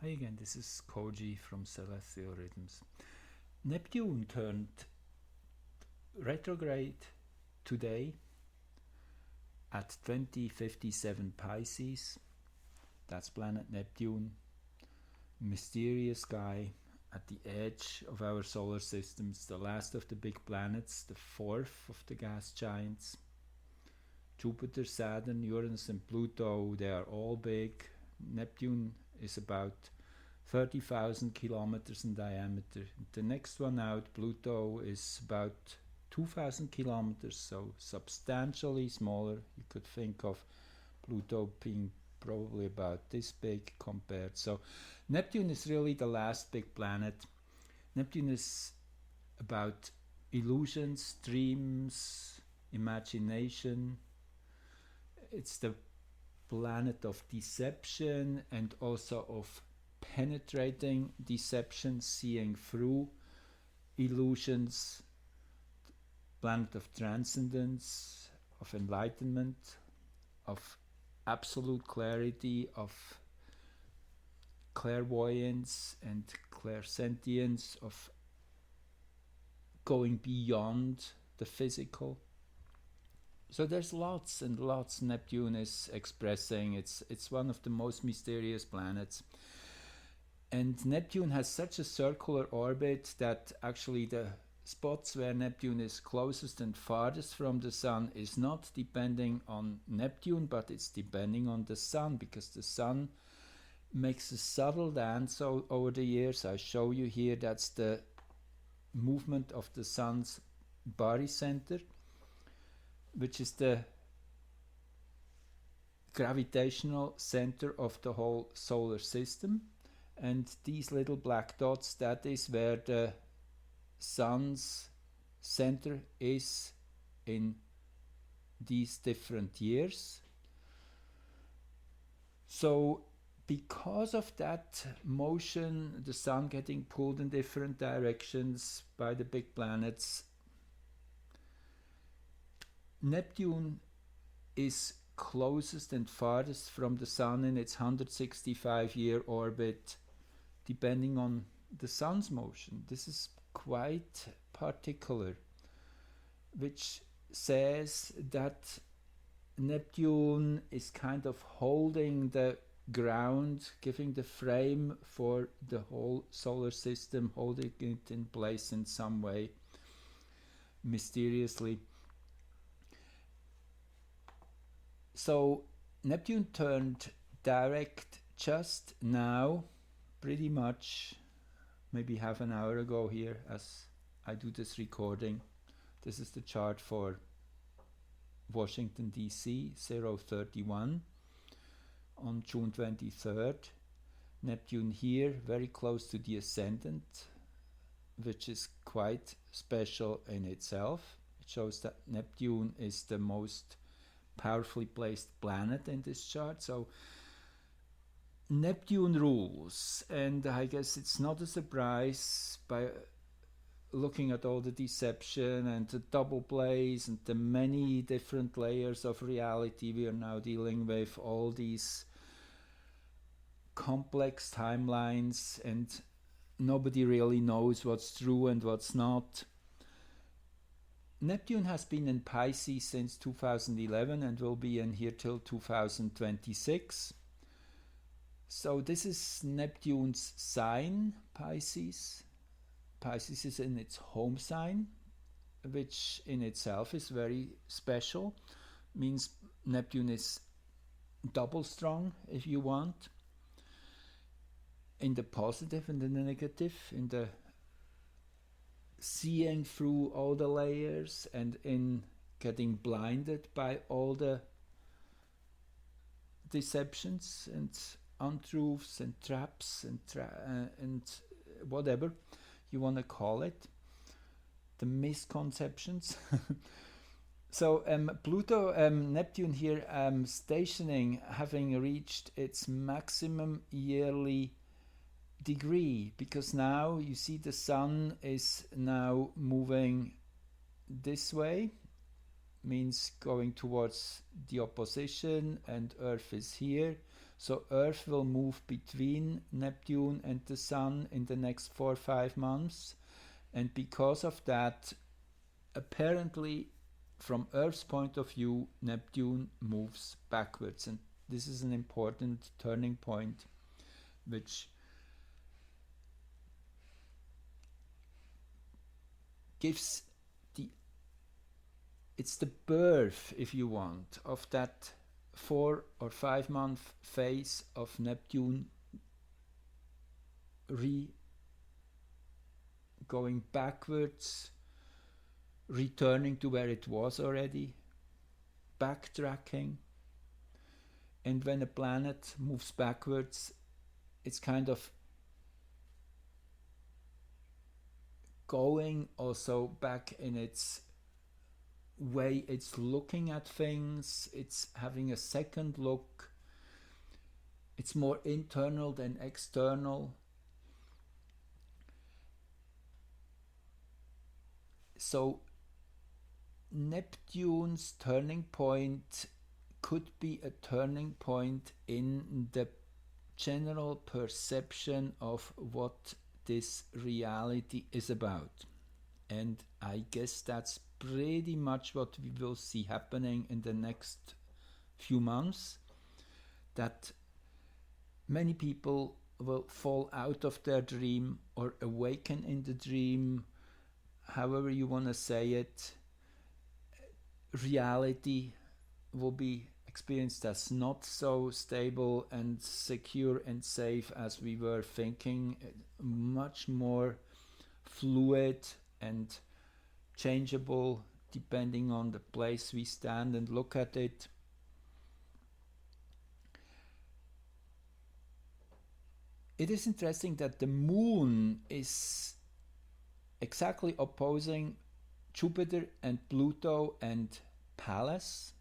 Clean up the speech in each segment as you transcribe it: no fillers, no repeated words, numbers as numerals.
Hi again, this is Koji from Celestial Rhythms. Neptune turned retrograde today at 2057 Pisces. That's planet Neptune, mysterious guy at the edge of our solar systems, the last of the big planets, the fourth of the gas giants. Jupiter, Saturn, Uranus and Pluto, they are all big. Neptune is about 30,000 kilometers in diameter. The next one out, Pluto, is about 2,000 kilometers, so substantially smaller. You could think of Pluto being probably about this big compared. So Neptune is really the last big planet. Neptune is about illusions, dreams, imagination. It's the planet of deception and also of penetrating deception, seeing through illusions, planet of transcendence, of enlightenment, of absolute clarity, of clairvoyance and clairsentience, of going beyond the physical. So there's lots and lots Neptune is expressing. It's one of the most mysterious planets. And Neptune has such a circular orbit that actually the spots where Neptune is closest and farthest from the Sun is not depending on Neptune, but it's depending on the Sun, because the Sun makes a subtle dance over the years. I show you here, that's the movement of the Sun's barycenter, which is the gravitational center of the whole solar system. And these little black dots, that is where the Sun's center is in these different years. So because of that motion, the Sun getting pulled in different directions by the big planets, Neptune is closest and farthest from the Sun in its 165-year orbit, depending on the Sun's motion. This is quite particular, which says that Neptune is kind of holding the ground, giving the frame for the whole solar system, holding it in place in some way, mysteriously. So Neptune turned direct just now, pretty much maybe half an hour ago here as I do this recording. This is the chart for Washington DC 031 on June 23rd. Neptune here, very close to the ascendant, which is quite special in itself. It shows that Neptune is the most powerfully placed planet in this chart. So Neptune rules, and I guess it's not a surprise by looking at all the deception and the double plays and the many different layers of reality we are now dealing with, all these complex timelines, and nobody really knows what's true and what's not. Neptune has been in Pisces since 2011 and will be in here till 2026. So this is Neptune's sign, Pisces. Pisces is in its home sign, which in itself is very special. Means Neptune is double strong, if you want, in the positive and in the negative, in the seeing through all the layers and in getting blinded by all the deceptions and untruths and traps and whatever you want to call it, the misconceptions. So Neptune here stationing, having reached its maximum yearly degree, because now you see the Sun is now moving this way, means going towards the opposition, and Earth is here. So Earth will move between Neptune and the Sun in the next 4 or 5 months, and because of that, apparently from Earth's point of view, Neptune moves backwards, and this is an important turning point, which gives it's the birth, if you want, of that 4 or 5 month phase of Neptune going backwards, returning to where it was already, backtracking. And when a planet moves backwards, it's kind of going also back in its way it's looking at things, it's having a second look, it's more internal than external. So Neptune's turning point could be a turning point in the general perception of what this reality is about. And I guess that's pretty much what we will see happening in the next few months, that many people will fall out of their dream or awaken in the dream, however you want to say it. Reality will be experienced as not so stable and secure and safe as we were thinking, much more fluid and changeable depending on the place we stand and look at it. It is interesting that the moon is exactly opposing Jupiter and Pluto and Pallas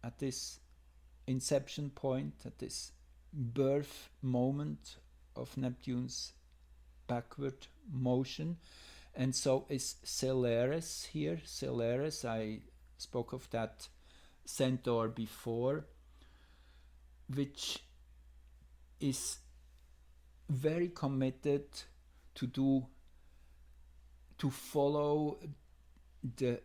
at this inception point, at this birth moment of Neptune's backward motion. And so is Ceres here. Ceres, I spoke of that centaur before, which is very committed to follow the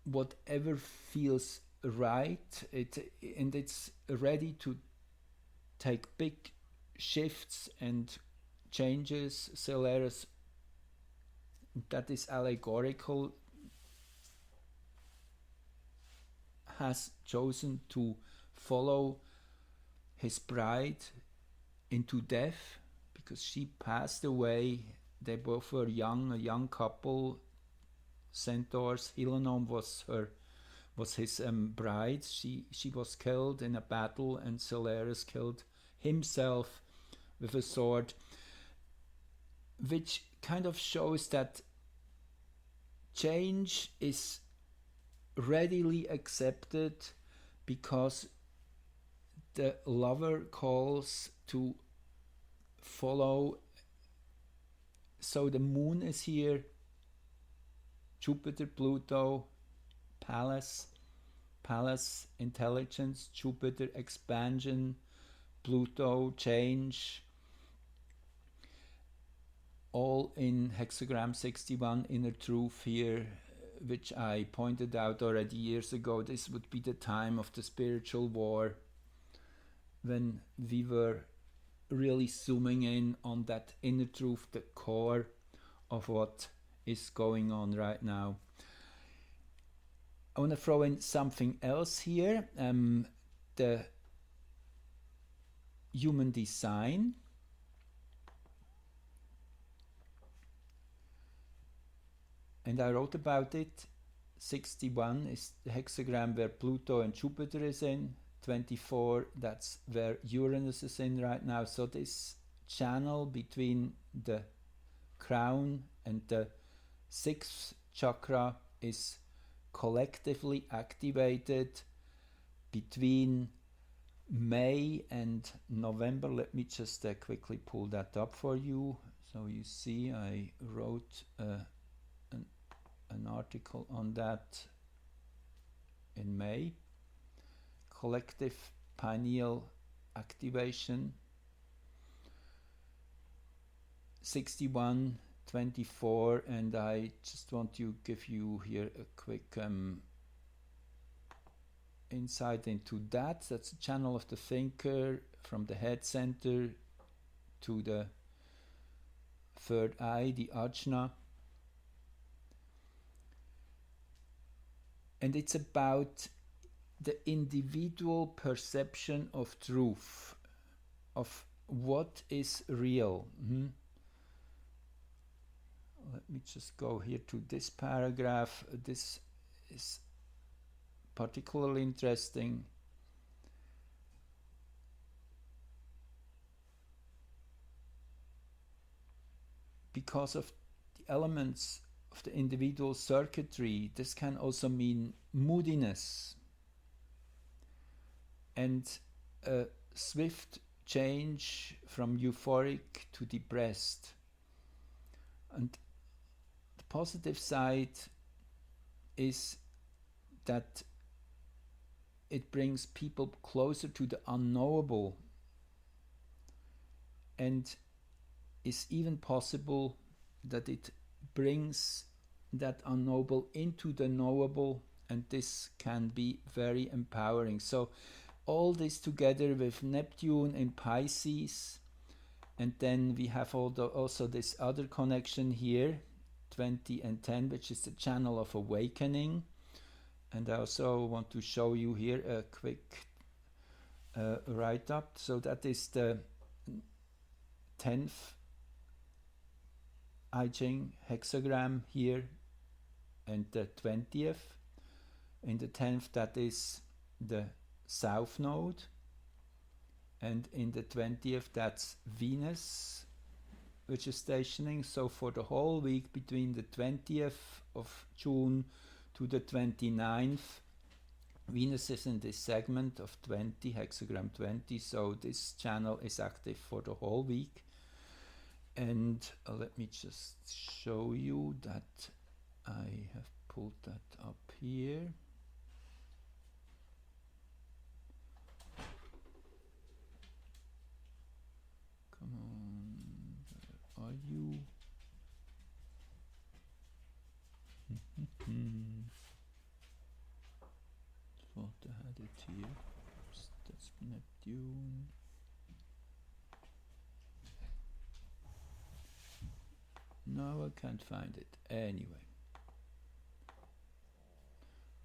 whatever feels right, and it's ready to take big shifts and changes. Ceres, that is allegorical, has chosen to follow his bride into death because she passed away. They both were young, a young couple, centaurs. Helione was his bride. She was killed in a battle, and Ceres killed himself with a sword, which kind of shows that change is readily accepted because the lover calls to follow. So the moon is here, Jupiter, Pluto, Pallas, intelligence, Jupiter, expansion, Pluto, change, all in hexagram 61, inner truth here, which I pointed out already years ago. This would be the time of the spiritual war, when we were really zooming in on that inner truth, the core of what is going on right now. I want to throw in something else here, the human design. And I wrote about it. 61 is the hexagram where Pluto and Jupiter is in. 24, that's where Uranus is in right now. So this channel between the crown and the 6th chakra is collectively activated between May and November. Let me just quickly pull that up for you. So you see, I wrote an article on that in May. collective pineal activation. 6124, and I just want to give you here a quick insight into that. That's the channel of the thinker from the head center to the third eye, the ajna. And it's about the individual perception of truth, of what is real. Let me just go here to this paragraph. This is particularly interesting because of the elements of the individual circuitry. This can also mean moodiness and a swift change from euphoric to depressed. And the positive side is that it brings people closer to the unknowable, and is even possible that it brings that unknowable into the knowable, and this can be very empowering. So all this together with Neptune in Pisces, and then we have also this other connection here, 20 and 10, which is the channel of awakening. And I also want to show you here a quick write-up. So that is the 10th I Ching hexagram here, and the 20th. In the 10th, that is the South Node, and in the 20th, that's Venus, which is stationing. So for the whole week between the 20th of June to the 29th, Venus is in this segment of 20, hexagram 20, so this channel is active for the whole week. And let me just show you that I have pulled that up here. Come on, where are you? Thought I had it here. Oops, that's Neptune. No, I can't find it. Anyway.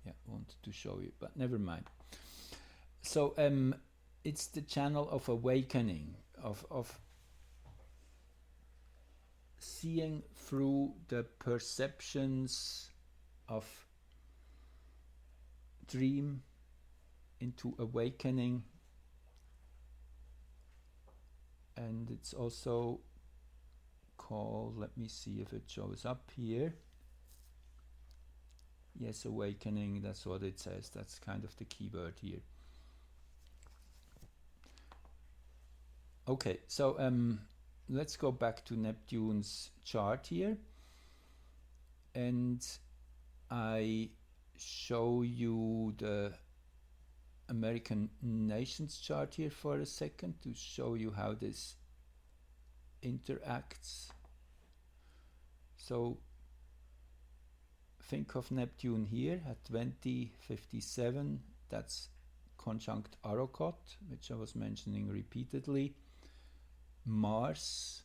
Yeah, wanted to show you, but never mind. So it's the channel of awakening, of seeing through the perceptions of dream into awakening. And it's also called, let me see if it shows up here. Yes, awakening, that's what it says. That's kind of the keyword here. Okay, so let's go back to Neptune's chart here, and I show you the American nations chart here for a second to show you how this interacts. So think of Neptune here at 2057, that's conjunct Arrokoth, which I was mentioning repeatedly, Mars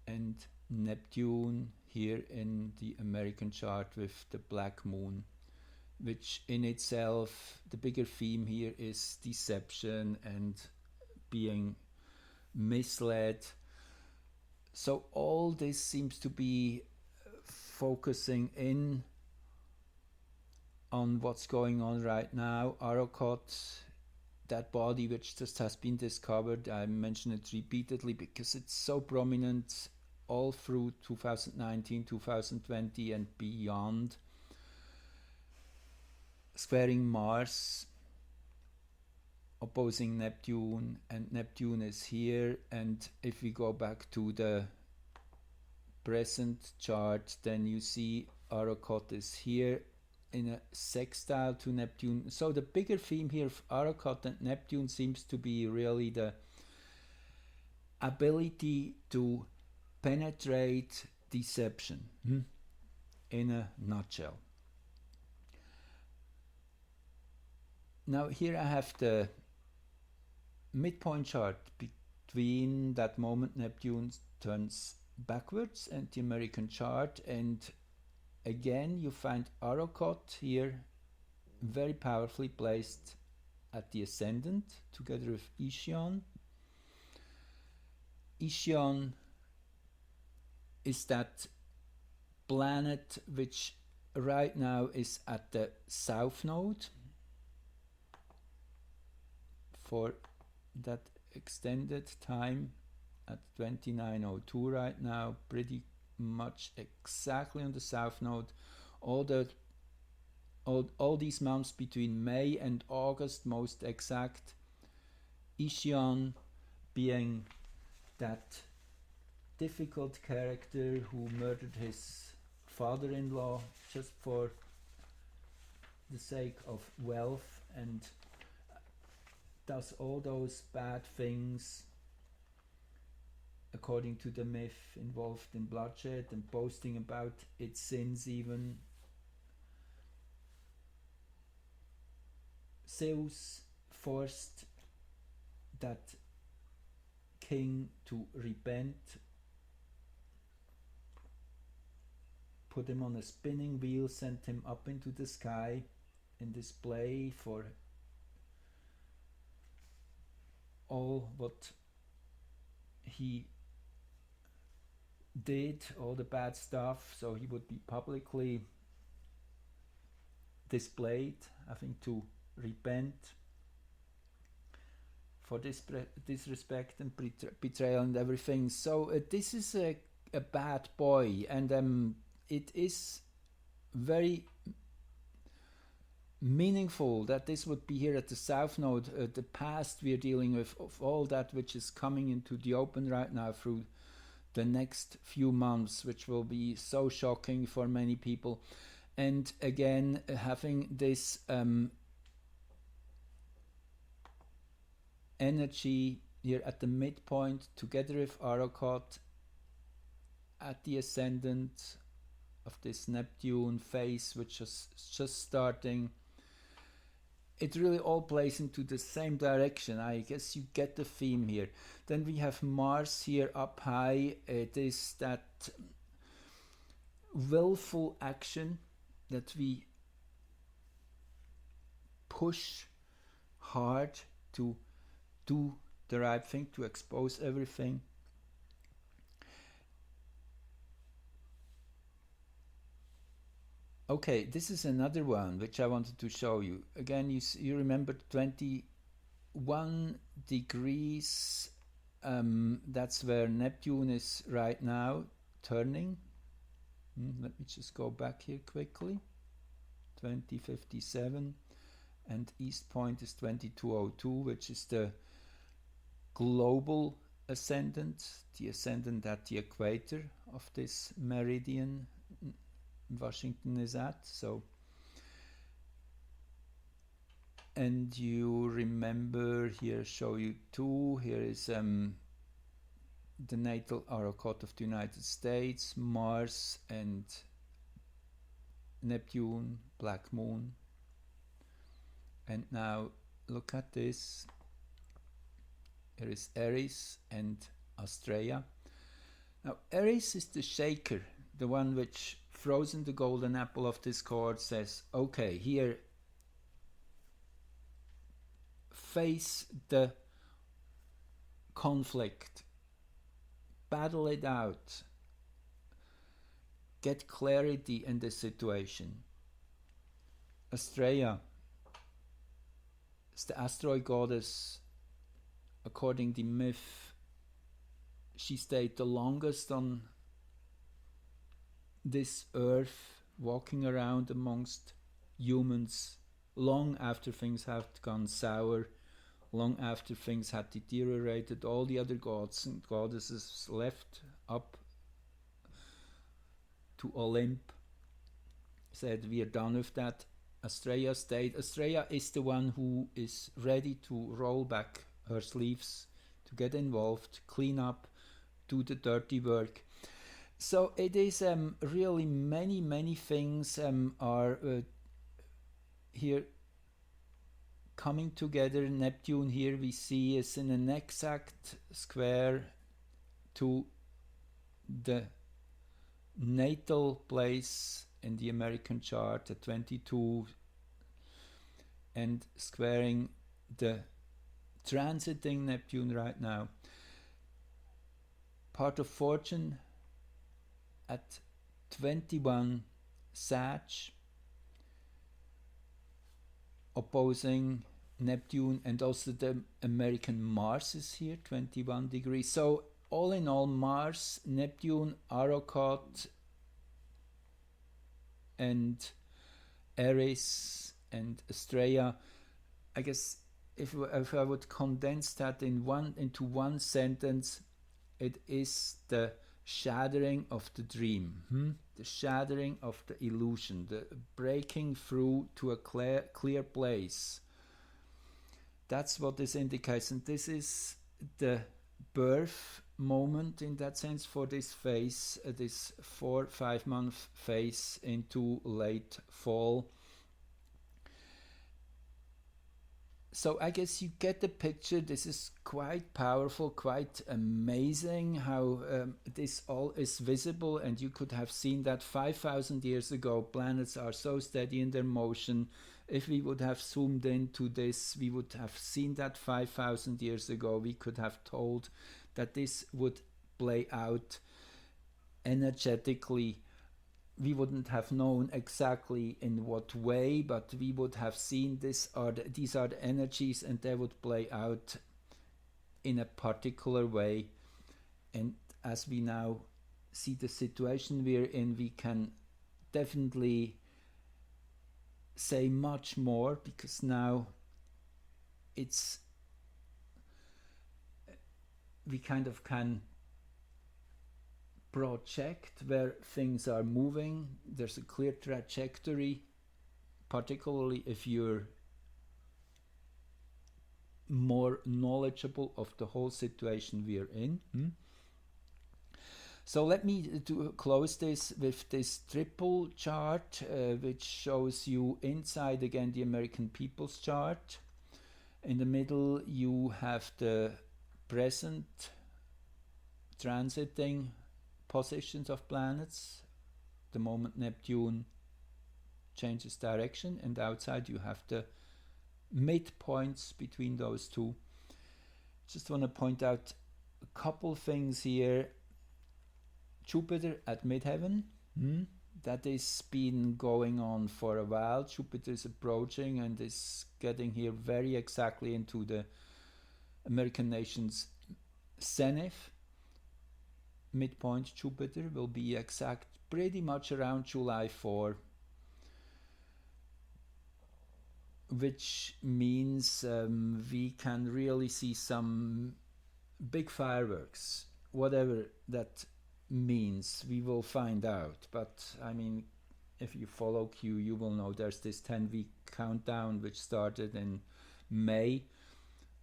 and Neptune here in the American chart with the black moon, which in itself, the bigger theme here is deception and being misled. So all this seems to be focusing in on what's going on right now. Arrokoth, that body which just has been discovered, I mention it repeatedly because it's so prominent all through 2019, 2020 and beyond, squaring Mars, opposing Neptune, and Neptune is here. And if we go back to the present chart, then you see Arrokoth is here in a sextile to Neptune. So the bigger theme here of Arrokoth and Neptune seems to be really the ability to penetrate deception, in a nutshell. Now here I have the midpoint chart between that moment Neptune turns backwards and the American chart, and again you find Arrokoth here very powerfully placed at the ascendant together with Ischion. Ischion is that planet which right now is at the south node for that extended time at 2902 right now, pretty much exactly on the south node. All these months between May and August, most exact. Ischion being that difficult character who murdered his father-in-law just for the sake of wealth and does all those bad things according to the myth, involved in bloodshed and boasting about its sins even. Zeus forced that king to repent, put him on a spinning wheel, sent him up into the sky in display for all what he did, all the bad stuff, so he would be publicly displayed, having to repent for disrespect and betrayal and everything. So this is a bad boy, and it is very meaningful that this would be here at the south node. The past we are dealing with, of all that which is coming into the open right now through the next few months, which will be so shocking for many people. And again, having this energy here at the midpoint together with Arrokoth at the ascendant of this Neptune phase, which is just starting. It really all plays into the same direction. I guess you get the theme here. Then we have Mars here up high. It is that willful action that we push hard to do the right thing, to expose everything. Okay, this is another one which I wanted to show you. Again, you remember 21 degrees, that's where Neptune is right now turning. Let me just go back here quickly. 2057, and east point is 2202, which is the global ascendant, the ascendant at the equator of this meridian Washington is at. So, and you remember here, show you two. Here is the natal Arrokoth of the United States, Mars and Neptune, black moon. And now look at this. Here is Aries and Astrea. Now Aries is the shaker, the one which throws in the golden apple of discord, says, okay, here, face the conflict, battle it out, get clarity in the situation. Astrea is the asteroid goddess. According to myth, she stayed the longest on this earth, walking around amongst humans long after things have gone sour, long after things had deteriorated. All the other gods and goddesses left up to Olymp, said, we are done with that. Astrea state. Astrea is the one who is ready to roll back her sleeves, to get involved, clean up, do the dirty work. So it is really many things are here coming together. Neptune here we see is in an exact square to the natal place in the American chart at 22, and squaring the transiting Neptune right now. Part of fortune at 21 Sag, opposing Neptune, and also the American Mars is here, 21 degrees. So all in all, Mars, Neptune, Arrochot, and Eris and Astrea. I guess if I would condense that into one sentence, it is the shattering of the dream, the shattering of the illusion, the breaking through to a clear place. That's what this indicates, and this is the birth moment in that sense for this phase, this 4-5 month phase into late fall. So I guess you get the picture. This is quite powerful, quite amazing how this all is visible, and you could have seen that 5,000 years ago. Planets are so steady in their motion. If we would have zoomed into this, we would have seen that 5,000 years ago. We could have told that this would play out energetically. We wouldn't have known exactly in what way, but we would have seen these are the energies, and they would play out in a particular way. And as we now see the situation we're in, we can definitely say much more, because now we kind of can project where things are moving. There's a clear trajectory, particularly if you're more knowledgeable of the whole situation we're in. So let me close this with this triple chart, which shows you inside again the American People's Chart. In the middle you have the present transiting positions of planets, the moment Neptune changes direction, and outside you have the midpoints between those two. Just want to point out a couple things here. Jupiter at midheaven, that is been going on for a while. Jupiter is approaching and is getting here very exactly into the American nation's zenith. Midpoint Jupiter will be exact pretty much around July 4, which means we can really see some big fireworks. Whatever that means, we will find out. But I mean, if you follow Q, you will know there's this 10-week countdown which started in May,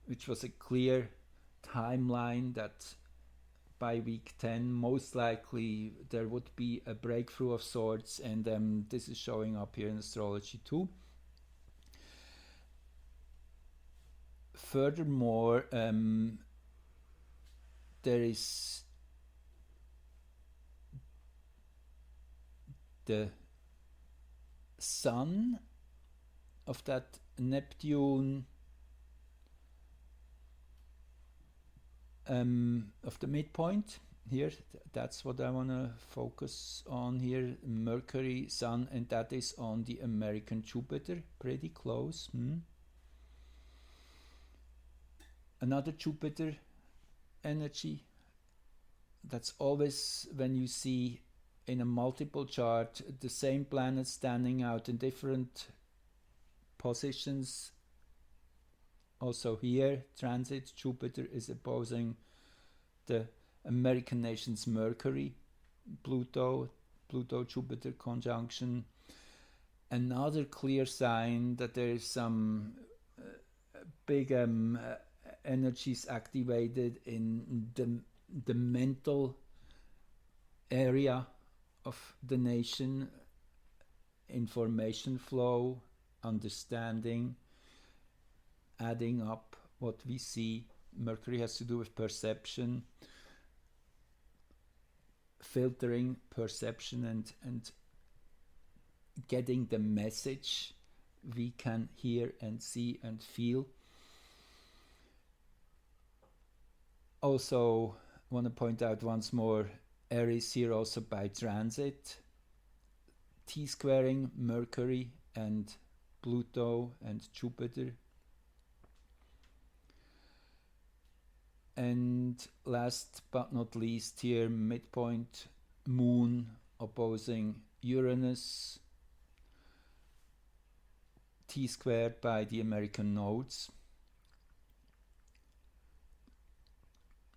which was a clear timeline that by week 10 most likely there would be a breakthrough of sorts, and this is showing up here in astrology too. Furthermore, there is the sun of that Neptune of the midpoint here. That's what I want to focus on here. Mercury, Sun, and that is on the American Jupiter, pretty close. Another Jupiter energy. That's always when you see in a multiple chart the same planet standing out in different positions. Also here, transit Jupiter is opposing the American nation's Mercury, Pluto Jupiter conjunction, another clear sign that there is some big energies activated in the mental area of the nation, information flow, understanding, adding up what we see. Mercury has to do with perception, filtering perception, and getting the message we can hear and see and feel. Also want to point out once more, Aries here also by transit, T-squaring Mercury and Pluto and Jupiter. And last but not least here, midpoint Moon opposing Uranus, T-squared by the American nodes,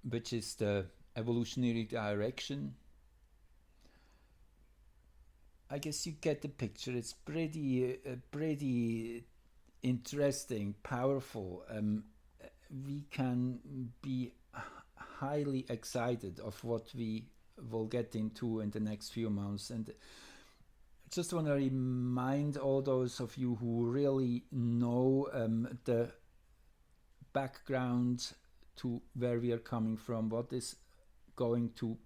which is the evolutionary direction. I guess you get the picture. It's pretty interesting, powerful. We can be highly excited of what we will get into in the next few months. And just want to remind all those of you who really know the background to where we are coming from, what is going to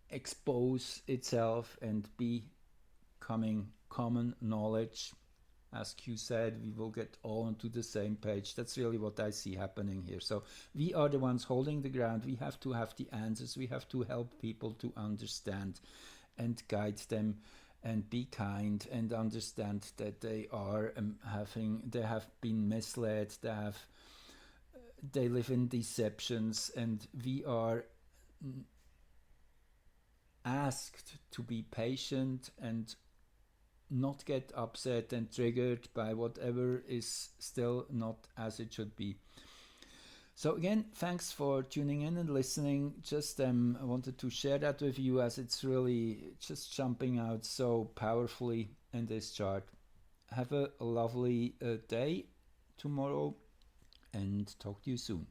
expose itself and becoming common knowledge. As Q said, we will get all onto the same page. That's really what I see happening here. So we are the ones holding the ground. We have to have the answers. We have to help people to understand and guide them and be kind and understand that they are they have been misled, they live in deceptions, and we are asked to be patient and not get upset and triggered by whatever is still not as it should be. So again, thanks for tuning in and listening. Just I wanted to share that with you, as it's really just jumping out so powerfully in this chart. Have a lovely day tomorrow, and talk to you soon.